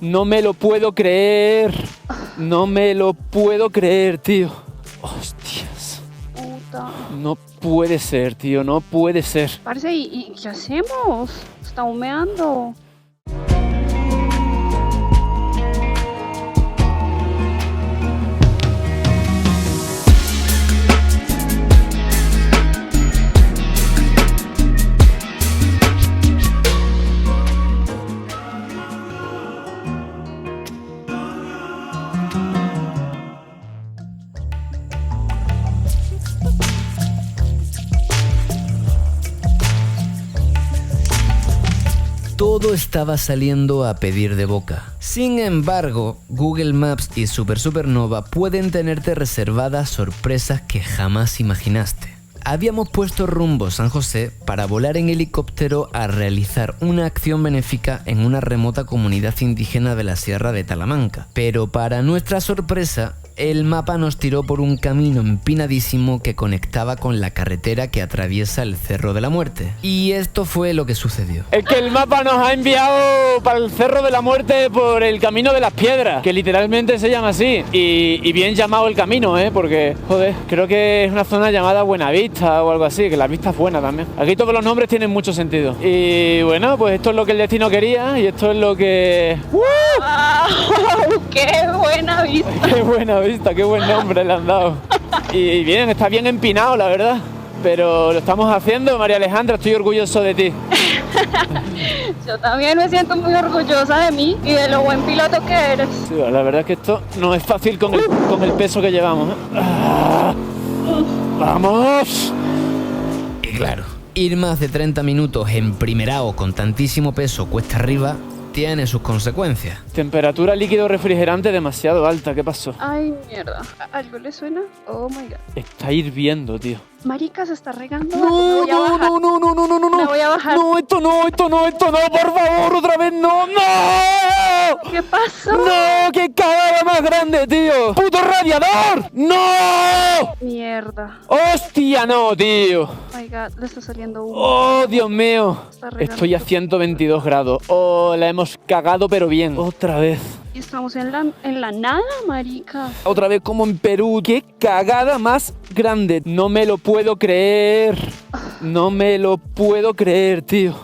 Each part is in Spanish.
No me lo puedo creer. No me lo puedo creer, tío. Hostias. Puta. No puede ser, tío. No puede ser. Parce, ¿y qué hacemos? Está humeando. Todo estaba saliendo a pedir de boca. Sin embargo, Google Maps y Super Supernova pueden tenerte reservadas sorpresas que jamás imaginaste. Habíamos puesto rumbo San José para volar en helicóptero a realizar una acción benéfica en una remota comunidad indígena de la Sierra de Talamanca. Pero para nuestra sorpresa, el mapa nos tiró por un camino empinadísimo que conectaba con la carretera que atraviesa el Cerro de la Muerte. Y esto fue lo que sucedió. Es que el mapa nos ha enviado para el Cerro de la Muerte por el Camino de las Piedras, que literalmente se llama así. Y bien llamado el camino, porque, joder, creo que es una zona llamada Buenavista o algo así, que la vista es buena también. Aquí todos los nombres tienen mucho sentido. Y bueno, pues esto es lo que el destino quería y esto es lo que... ¡Wow! ¡Qué buena vista! ¡Qué buena vista! ¡Qué buen nombre le han dado! Y bien, está bien empinado, la verdad. Pero lo estamos haciendo, María Alejandra, estoy orgulloso de ti. Yo también me siento muy orgullosa de mí y de lo buen piloto que eres. Sí, la verdad es que esto no es fácil con el peso que llevamos. ¡Vamos! Y claro, ir más de 30 minutos en primerao con tantísimo peso cuesta arriba tiene sus consecuencias. Temperatura líquido refrigerante demasiado alta, ¿qué pasó? Ay, mierda. ¿Algo le suena? Oh my god. Está hirviendo, tío. Marica, se está regando. No, Me voy a bajar. no. Me voy a bajar. No, esto no, por favor, otra vez no. ¡No! ¿Qué pasó? ¡No! ¡Qué cagada más grande, tío! ¡Puto radiador! ¡No! Mierda. ¡Hostia, no, tío! Oh my god, le está saliendo humo. ¡Oh, Dios mío! Está regando. Estoy a 122 grados. ¡Oh, la hemos cagado, pero bien! Otra vez. Y estamos en la nada, marica. Otra vez como en Perú. ¡Qué cagada más grande! No me lo puedo creer. No me lo puedo creer, tío.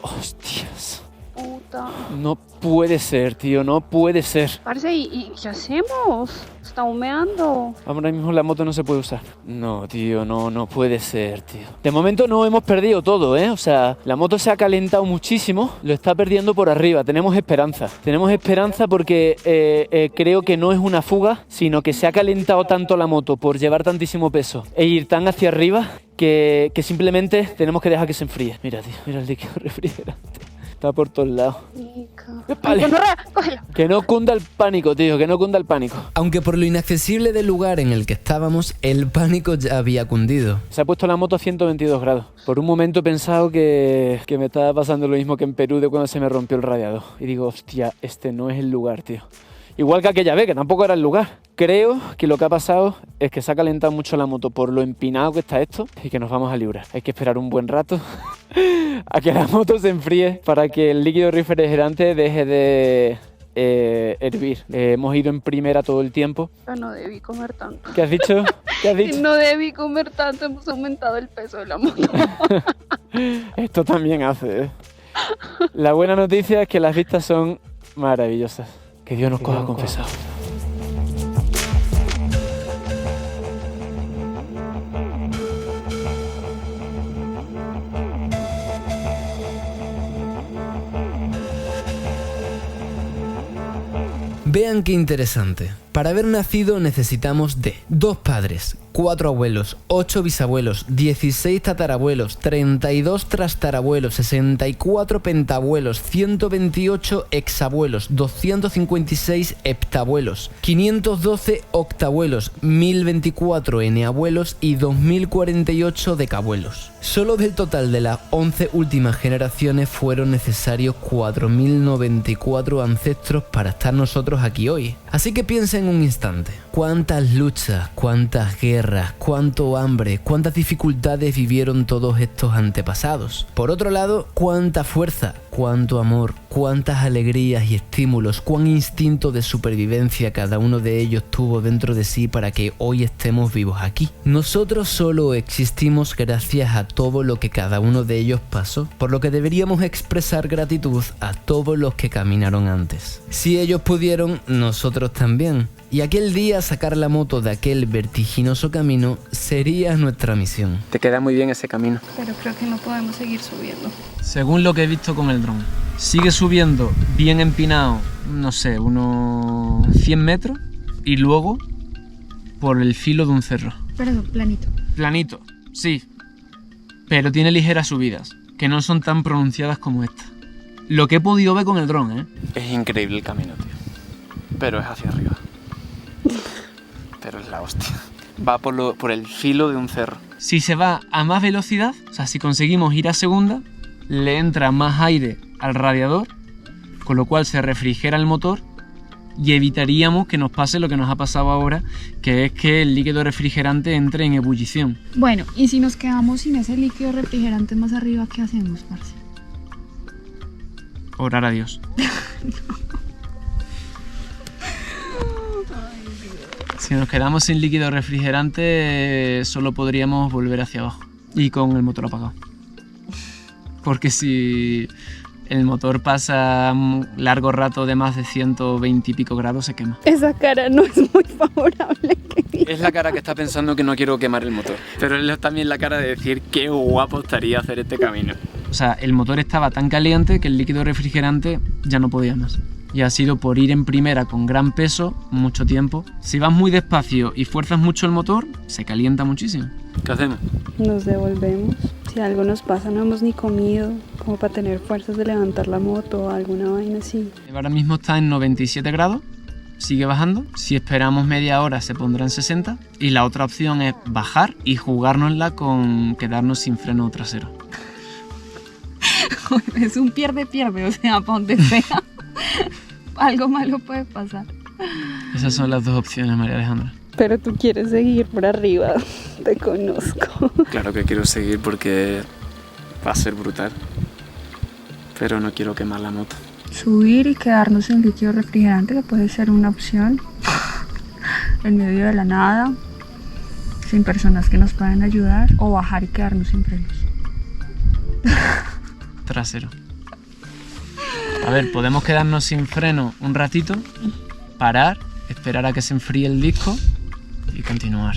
Hostias. Puta. No puede ser, tío. No puede ser. Parce, ¿y qué hacemos? Está humeando. Ahora mismo la moto no se puede usar. No, tío, no puede ser, tío. De momento no hemos perdido todo, O sea, la moto se ha calentado muchísimo, lo está perdiendo por arriba. Tenemos esperanza. Tenemos esperanza porque creo que no es una fuga, sino que se ha calentado tanto la moto por llevar tantísimo peso e ir tan hacia arriba que simplemente tenemos que dejar que se enfríe. Mira, tío, mira el líquido refrigerante. Está por todos lados. Vale. Cógela. Que no cunda el pánico, tío, que no cunda el pánico. Aunque por lo inaccesible del lugar en el que estábamos, el pánico ya había cundido. Se ha puesto la moto a 122 grados. Por un momento he pensado que me estaba pasando lo mismo que en Perú de cuando se me rompió el radiador. Y digo, hostia, este no es el lugar, tío. Igual que aquella vez, que tampoco era el lugar. Creo que lo que ha pasado es que se ha calentado mucho la moto por lo empinado que está esto y que nos vamos a librar. Hay que esperar un buen rato a que la moto se enfríe para que el líquido refrigerante deje de hervir. Hemos ido en primera todo el tiempo. No debí comer tanto. ¿Qué has dicho? ¿Qué has dicho? No debí comer tanto, hemos aumentado el peso de la moto. Esto también hace, La buena noticia es que las vistas son maravillosas. Que Dios nos coja confesado. Vean qué interesante. Para haber nacido necesitamos de 2 padres, 4 abuelos, 8 bisabuelos, 16 tatarabuelos, 32 trastarabuelos, 64 pentabuelos, 128 exabuelos, 256 heptabuelos, 512 octabuelos, 1024 eneabuelos y 2048 decabuelos. Solo del total de las 11 últimas generaciones fueron necesarios 4094 ancestros para estar nosotros aquí hoy. Así que piensen un instante. ¿Cuántas luchas, cuántas guerras, cuánto hambre, cuántas dificultades vivieron todos estos antepasados? Por otro lado, ¿cuánta fuerza, cuánto amor, cuántas alegrías y estímulos, cuán instinto de supervivencia cada uno de ellos tuvo dentro de sí para que hoy estemos vivos aquí. Nosotros solo existimos gracias a todo lo que cada uno de ellos pasó, por lo que deberíamos expresar gratitud a todos los que caminaron antes. Si ellos pudieron, nosotros también. Y aquel día sacar la moto de aquel vertiginoso camino sería nuestra misión. Te queda muy bien ese camino. Pero creo que no podemos seguir subiendo. Según lo que he visto con el dron, sigue subiendo bien empinado, no sé, unos 100 metros y luego por el filo de un cerro. Pero no, planito. Planito, sí, pero tiene ligeras subidas, que no son tan pronunciadas como esta. Lo que he podido ver con el dron, ¿eh? Es increíble el camino, tío. Pero es hacia arriba. Pero es la hostia. Va por el filo de un cerro. Si se va a más velocidad, o sea, si conseguimos ir a segunda, le entra más aire al radiador, con lo cual se refrigera el motor y evitaríamos que nos pase lo que nos ha pasado ahora, que es que el líquido refrigerante entre en ebullición. Bueno, y si nos quedamos sin ese líquido refrigerante más arriba, ¿qué hacemos, parce? Orar a Dios. Si nos quedamos sin líquido refrigerante, solo podríamos volver hacia abajo y con el motor apagado. Porque si el motor pasa un largo rato de más de 120 y pico grados, se quema. Esa cara no es muy favorable. Es la cara que está pensando que no quiero quemar el motor. Pero es también la cara de decir qué guapo estaría hacer este camino. O sea, el motor estaba tan caliente que el líquido refrigerante ya no podía más. Y ha sido por ir en primera con gran peso, mucho tiempo. Si vas muy despacio y fuerzas mucho el motor, se calienta muchísimo. ¿Qué hacemos? Nos devolvemos. Si algo nos pasa, no hemos ni comido, como para tener fuerzas de levantar la moto o alguna vaina así. Ahora mismo está en 97 grados, sigue bajando. Si esperamos media hora se pondrá en 60. Y la otra opción es bajar y jugárnosla con quedarnos sin freno trasero. Es un pierde-pierde, o sea, para donde sea. Algo malo puede pasar. Esas son las dos opciones, María Alejandra. Pero tú quieres seguir por arriba, te conozco. Claro que quiero seguir porque va a ser brutal. Pero no quiero quemar la moto. Subir y quedarnos en líquido refrigerante, que puede ser una opción. En medio de la nada, sin personas que nos puedan ayudar. O bajar y quedarnos sin frenos. Trasero. A ver, podemos quedarnos sin freno un ratito, parar, esperar a que se enfríe el disco y continuar.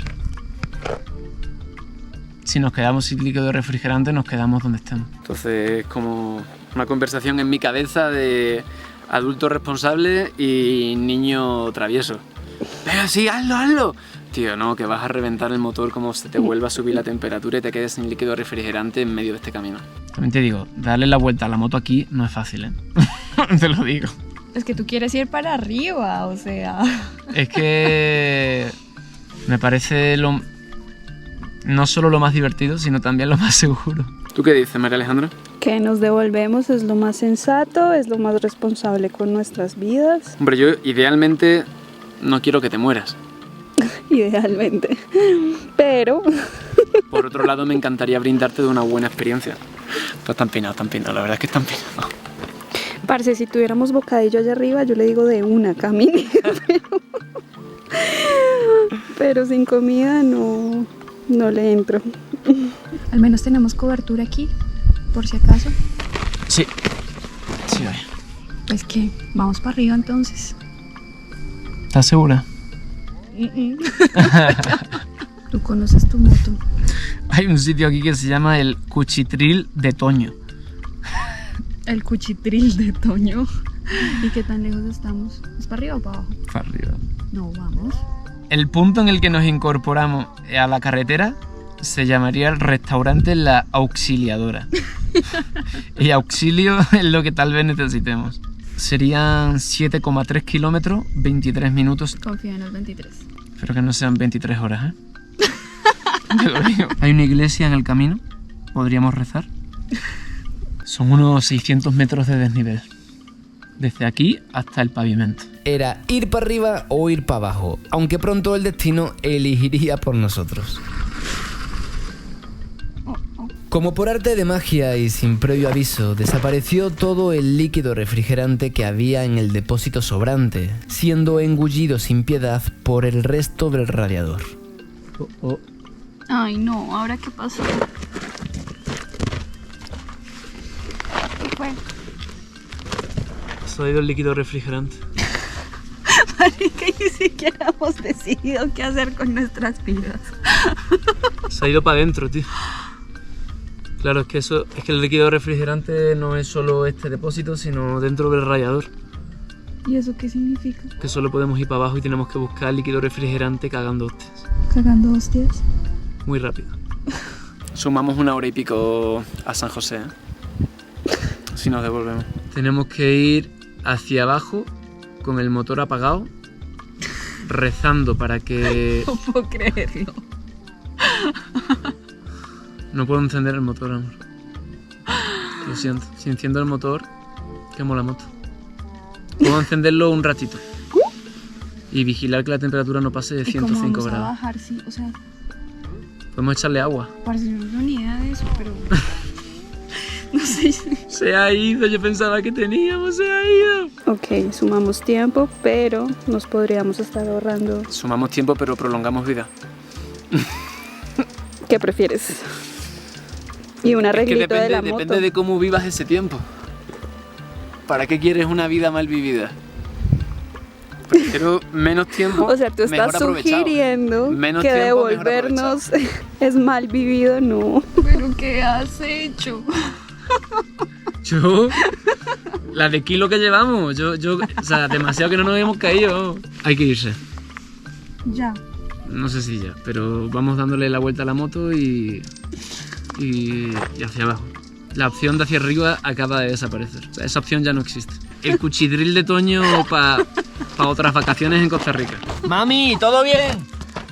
Si nos quedamos sin líquido refrigerante, nos quedamos donde estemos. Entonces es como una conversación en mi cabeza de adulto responsable y niño travieso. Pero sí, hazlo. Tío, no, que vas a reventar el motor como se te vuelva a subir la temperatura y te quedes sin líquido refrigerante en medio de este camino. También te digo, darle la vuelta a la moto aquí no es fácil, ¿eh? Te lo digo. Es que tú quieres ir para arriba, o sea... Es que me parece no solo lo más divertido, sino también lo más seguro. ¿Tú qué dices, María Alejandra? Que nos devolvemos es lo más sensato, es lo más responsable con nuestras vidas. Hombre, yo idealmente no quiero que te mueras. Idealmente. Pero... Por otro lado, me encantaría brindarte de una buena experiencia. Pero está empinado, la verdad es que está empinado. Parce, si tuviéramos bocadillo allá arriba, yo le digo de una camine. Pero sin comida no le entro. Al menos tenemos cobertura aquí, por si acaso. Sí, vaya. Pues que vamos para arriba entonces. ¿Estás segura? Tú conoces tu moto. Hay un sitio aquí que se llama el Cuchitril de Toño. El Cuchitril de Toño. ¿Y qué tan lejos estamos? ¿Es para arriba o para abajo? Para arriba. No, vamos. El punto en el que nos incorporamos a la carretera se llamaría el restaurante La Auxiliadora. Y auxilio es lo que tal vez necesitemos. Serían 7,3 kilómetros, 23 minutos. Confía en los 23. Espero que no sean 23 horas, ¿eh? Te lo digo. Hay una iglesia en el camino. ¿Podríamos rezar? Son unos 600 metros de desnivel. Desde aquí hasta el pavimento. Era ir para arriba o ir para abajo, aunque pronto el destino elegiría por nosotros. Como por arte de magia y sin previo aviso, desapareció todo el líquido refrigerante que había en el depósito sobrante, siendo engullido sin piedad por el resto del radiador. Ay, no, ¿ahora qué pasó? ¿Qué fue? Se ha ido el líquido refrigerante. Marica, ni siquiera hemos decidido qué hacer con nuestras vidas. Se ha ido para adentro, tío. Claro, es que el líquido refrigerante no es solo este depósito, sino dentro del radiador. ¿Y eso qué significa? Que solo podemos ir para abajo y tenemos que buscar líquido refrigerante cagando hostias. ¿Cagando hostias? Muy rápido. Sumamos 1 hora y pico a San José, ¿eh? Si nos devolvemos. Tenemos que ir hacia abajo con el motor apagado, rezando para que... No puedo creerlo. No puedo encender el motor, amor. Lo siento. Si enciendo el motor, quemo la moto. Puedo encenderlo un ratito y vigilar que la temperatura no pase de 105 ¿Y cómo vamos grados. a bajar? Sí, o sea, Podemos echarle agua. parece que no tengo ni idea de eso, pero... No sé. Se ha ido, yo pensaba que teníamos, se ha ido. Ok, sumamos tiempo, pero nos podríamos estar ahorrando. Sumamos tiempo, pero prolongamos vida. ¿Qué prefieres? Y un arreglito de la moto. Depende de cómo vivas ese tiempo. ¿Para qué quieres una vida mal vivida? Prefiero menos tiempo. O sea, tú estás mejor aprovechado. sugiriendo Menos que tiempo, mejor devolvernos es mal vivido, no. ¿Pero qué has hecho? Yo, la de kilo que llevamos, o sea, demasiado que no nos hemos caído. Hay que irse. Ya. No sé si ya, pero vamos dándole la vuelta a la moto y hacia abajo. La opción de hacia arriba acaba de desaparecer. O sea, esa opción ya no existe. El cuchidril de Toño para otras vacaciones en Costa Rica. ¡Mami, todo bien!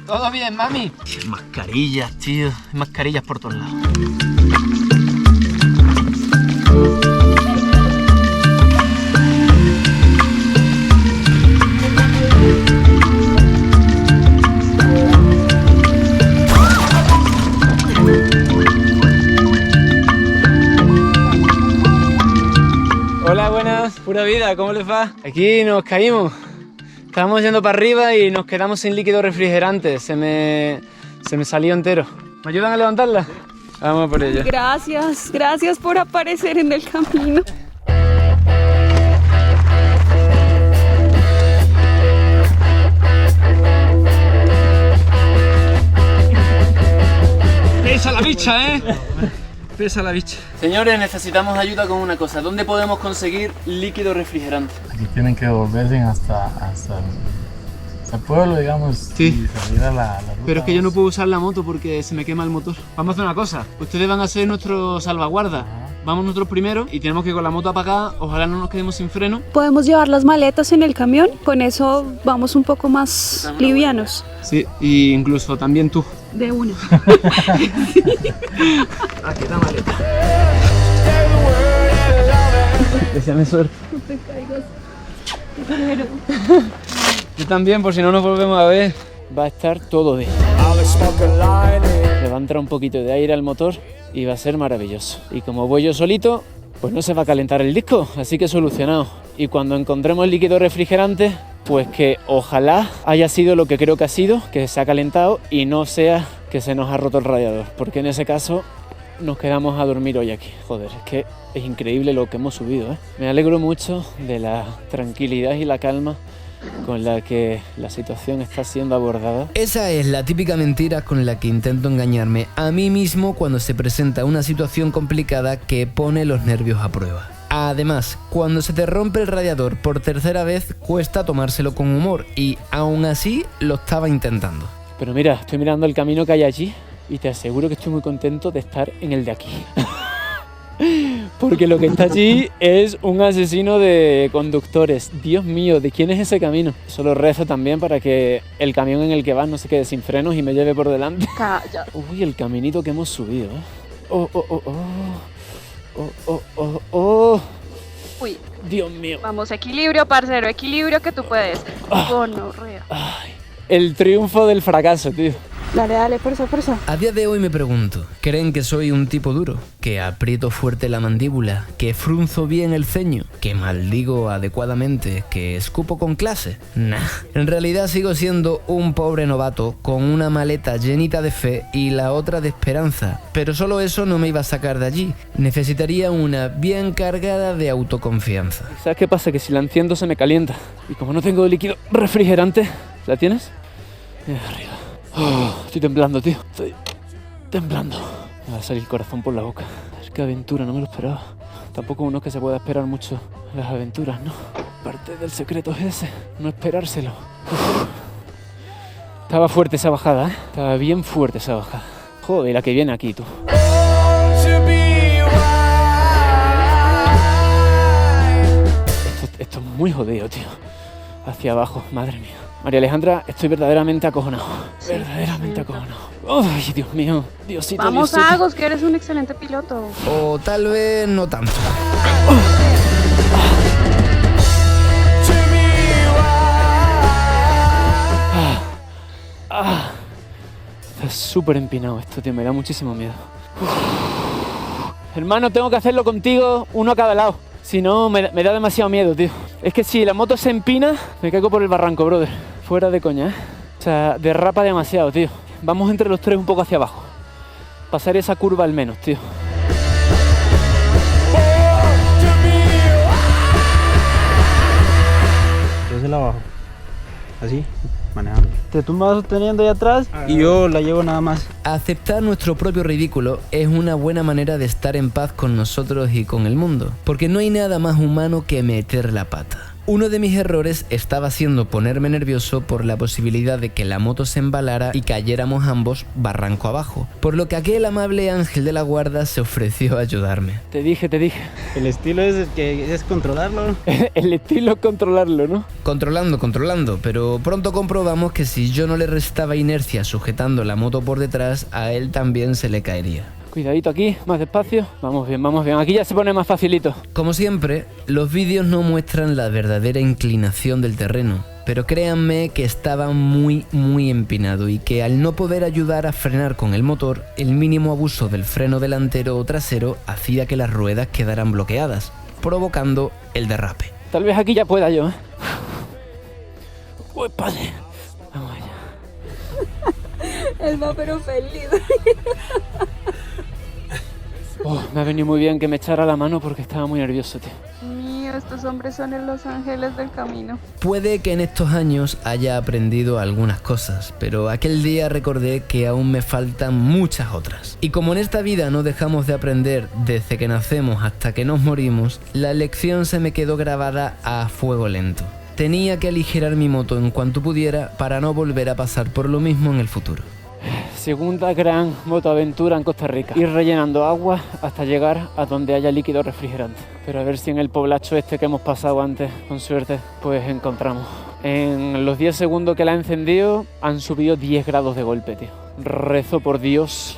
¡Todo bien, mami! Mascarillas, tío. Mascarillas por todos lados. Hola, buenas, pura vida, ¿cómo les va? Aquí nos caímos. Estábamos yendo para arriba y nos quedamos sin líquido refrigerante. Se me salió entero. ¿Me ayudan a levantarla? Vamos por ella. Gracias por aparecer en el camino. ¡Pesa la bicha, eh! Pesa la bicha. Señores, necesitamos ayuda con una cosa. ¿Dónde podemos conseguir líquido refrigerante? Aquí tienen que volverse hasta el pueblo, digamos, Sí. y salir a la ruta. Pero es que yo no puedo usar la moto porque se me quema el motor. Vamos a hacer una cosa. Ustedes van a ser nuestro salvaguarda. Vamos nosotros primero y tenemos que ir con la moto apagada. Ojalá no nos quedemos sin freno. ¿Podemos llevar las maletas en el camión? Con eso vamos un poco más livianos. Sí, y incluso también tú. De una. Aquí la maleta. Deseame suerte. No te caigas. Yo también, por si no nos volvemos a ver. Va a estar todo bien. Le va a entrar un poquito de aire al motor y va a ser maravilloso. Y como voy yo solito, pues no se va a calentar el disco, así que solucionado. Y cuando encontremos el líquido refrigerante, pues que ojalá haya sido lo que creo que ha sido, que se ha calentado y no sea que se nos ha roto el radiador, porque en ese caso nos quedamos a dormir hoy aquí. Joder, es que es increíble lo que hemos subido, ¿eh? Me alegro mucho de la tranquilidad y la calma con la que la situación está siendo abordada. Esa es la típica mentira con la que intento engañarme a mí mismo cuando se presenta una situación complicada que pone los nervios a prueba. Además, cuando se te rompe el radiador por tercera vez, cuesta tomárselo con humor y aún así lo estaba intentando. Pero mira, estoy mirando el camino que hay allí y te aseguro que estoy muy contento de estar en el de aquí. Porque lo que está allí es un asesino de conductores. Dios mío, ¿de quién es ese camino? Solo rezo también para que el camión en el que vas no se quede sin frenos y me lleve por delante. Calla. Uy, el caminito que hemos subido, ¿eh? Oh, oh, oh, oh. Oh, oh, oh, oh. Uy, Dios mío. vamos, equilibrio, parcero, equilibrio que tú puedes. Gonorrea. Ay, el triunfo del fracaso, tío. Dale, dale, fuerza, fuerza. A día de hoy me pregunto, ¿creen que soy un tipo duro? ¿Que aprieto fuerte la mandíbula? ¿Que frunzo bien el ceño? ¿Que maldigo adecuadamente? ¿Que escupo con clase? Nah, en realidad sigo siendo un pobre novato con una maleta llenita de fe y la otra de esperanza. Pero solo eso no me iba a sacar de allí. Necesitaría una bien cargada de autoconfianza. ¿Sabes qué pasa? Que si la enciendo se me calienta. Y como no tengo líquido refrigerante, ¿la tienes? Arriba. Estoy temblando, tío. Estoy temblando. Me va a salir el corazón por la boca. Qué aventura, no me lo esperaba. Tampoco uno que se pueda esperar mucho las aventuras, ¿no? Parte del secreto es ese, no esperárselo. Estaba fuerte esa bajada, ¿eh? Estaba bien fuerte esa bajada. Joder, la que viene aquí, tú. Esto es muy jodido, tío. Hacia abajo, madre mía. María Alejandra, estoy verdaderamente acojonado. Sí, verdaderamente acojonado. ¡Ay, Dios mío! Diosito, Vamos, Diosito. Agos, que eres un excelente piloto. O tal vez no tanto. Está súper empinado esto, tío. Me da muchísimo miedo. Hermano, tengo que hacerlo contigo, uno a cada lado. Si no, me da demasiado miedo, tío. Es que si la moto se empina, me caigo por el barranco, brother. Fuera de coña, ¿eh? O sea, derrapa demasiado, tío. Vamos entre los tres un poco hacia abajo. Pasar esa curva al menos, tío. Yo se la bajo. Así, manejando. Tú me vas sosteniendo ahí atrás y yo la llevo nada más. Aceptar nuestro propio ridículo es una buena manera de estar en paz con nosotros y con el mundo, porque no hay nada más humano que meter la pata. Uno de mis errores estaba siendo ponerme nervioso por la posibilidad de que la moto se embalara y cayéramos ambos barranco abajo, por lo que aquel amable ángel de la guarda se ofreció a ayudarme. Te dije. El estilo es que es controlarlo. El estilo es controlarlo, ¿no? Controlando, pero pronto comprobamos que si yo no le restaba inercia sujetando la moto por detrás, a él también se le caería. Cuidadito aquí, más despacio. Vamos bien. Aquí ya se pone más facilito. Como siempre, los vídeos no muestran la verdadera inclinación del terreno, pero créanme que estaba muy empinado y que al no poder ayudar a frenar con el motor, el mínimo abuso del freno delantero o trasero hacía que las ruedas quedaran bloqueadas, provocando el derrape. Tal vez aquí ya pueda yo, ¿eh? Uy, padre. Vamos allá. Él va pero feliz. Me ha venido muy bien que me echara la mano porque estaba muy nervioso, tío. Mío, estos hombres son los ángeles del camino. Puede que en estos años haya aprendido algunas cosas, pero aquel día recordé que aún me faltan muchas otras. Y como en esta vida no dejamos de aprender desde que nacemos hasta que nos morimos, la lección se me quedó grabada a fuego lento. Tenía que aligerar mi moto en cuanto pudiera para no volver a pasar por lo mismo en el futuro. Segunda gran motoaventura en Costa Rica. Ir rellenando agua hasta llegar a donde haya líquido refrigerante. Pero a ver si en el poblacho este que hemos pasado antes, con suerte, pues encontramos. En los 10 segundos que la he encendido, han subido 10 grados de golpe, tío. Rezo por Dios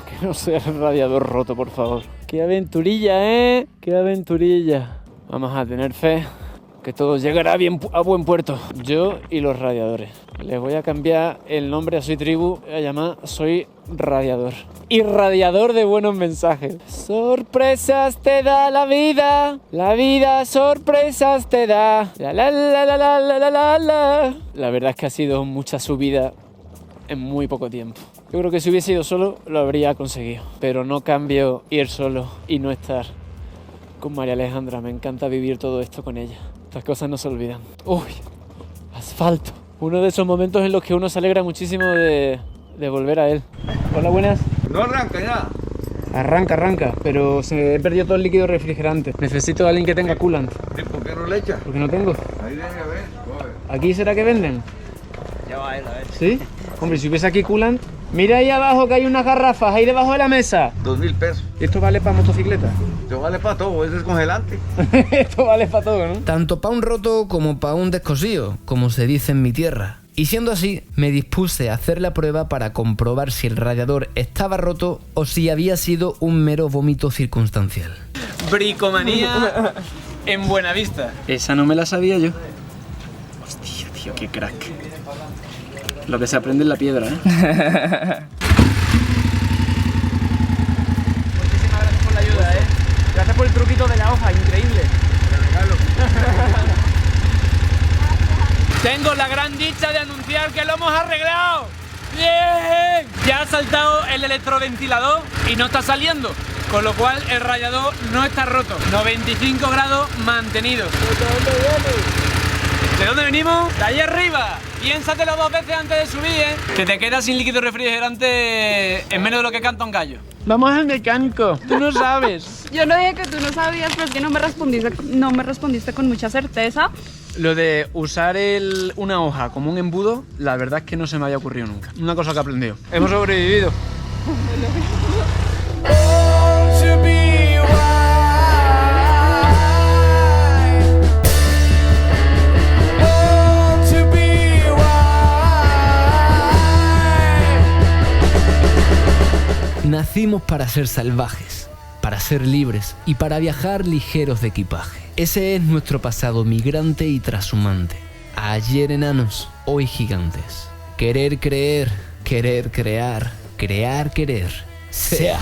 que no sea el radiador roto, por favor. ¡Qué aventurilla, eh! ¡Qué aventurilla! Vamos a tener fe que todo llegará bien a buen puerto. Yo y los radiadores. Les voy a cambiar el nombre a Soy Tribu, voy a llamar Soy Radiador. Y radiador de buenos mensajes. Sorpresas te da la vida sorpresas te da. La verdad es que ha sido mucha subida en muy poco tiempo. Yo creo que si hubiese ido solo lo habría conseguido. Pero no cambio ir solo y no estar con María Alejandra. Me encanta vivir todo esto con ella. Estas cosas no se olvidan. ¡Uy! Asfalto. Uno de esos momentos en los que uno se alegra muchísimo de volver a él. Hola, buenas. No arranca ya. Arranca, pero se me he perdido todo el líquido refrigerante. Necesito a alguien que tenga coolant. ¿Y por qué no le echas? Porque no tengo. Ahí debe haber. Joder. ¿Aquí será que venden? Ya va él, a ver. ¿Sí? Hombre, si hubiese aquí coolant. Mira ahí abajo que hay unas garrafas, ahí debajo de la mesa. 2.000 pesos. ¿Esto vale para motocicleta? Esto vale para todo, es descongelante. Esto vale para todo, ¿no? Tanto pa' un roto como pa' un descosío, como se dice en mi tierra. Y siendo así, me dispuse a hacer la prueba para comprobar si el radiador estaba roto o si había sido un mero vómito circunstancial. Bricomanía en Buenavista. Esa no me la sabía yo. Hostia, tío, qué crack. Lo que se aprende en la piedra, ¿eh? Muchísimas gracias por la ayuda, ¿eh? Gracias por el truquito de la hoja, increíble. Tengo la gran dicha de anunciar que lo hemos arreglado. ¡Bien! Ya ha saltado el electroventilador y no está saliendo, con lo cual el radiador no está roto. 95 grados mantenidos. ¿De dónde venimos? De ahí arriba. Piénsatelo 2 veces antes de subir, ¿eh? Que te quedas sin líquido refrigerante en menos de lo que canta un gallo. Vamos al mecánico. Tú no sabes. Yo no dije que tú no sabías, pero es que no me respondiste con mucha certeza. Lo de usar una hoja como un embudo, la verdad es que no se me había ocurrido nunca. Una cosa que he aprendido. Hemos sobrevivido. Nacimos para ser salvajes, para ser libres y para viajar ligeros de equipaje. Ese es nuestro pasado migrante y trashumante. Ayer enanos, hoy gigantes. Querer creer, querer crear, crear querer. Sea.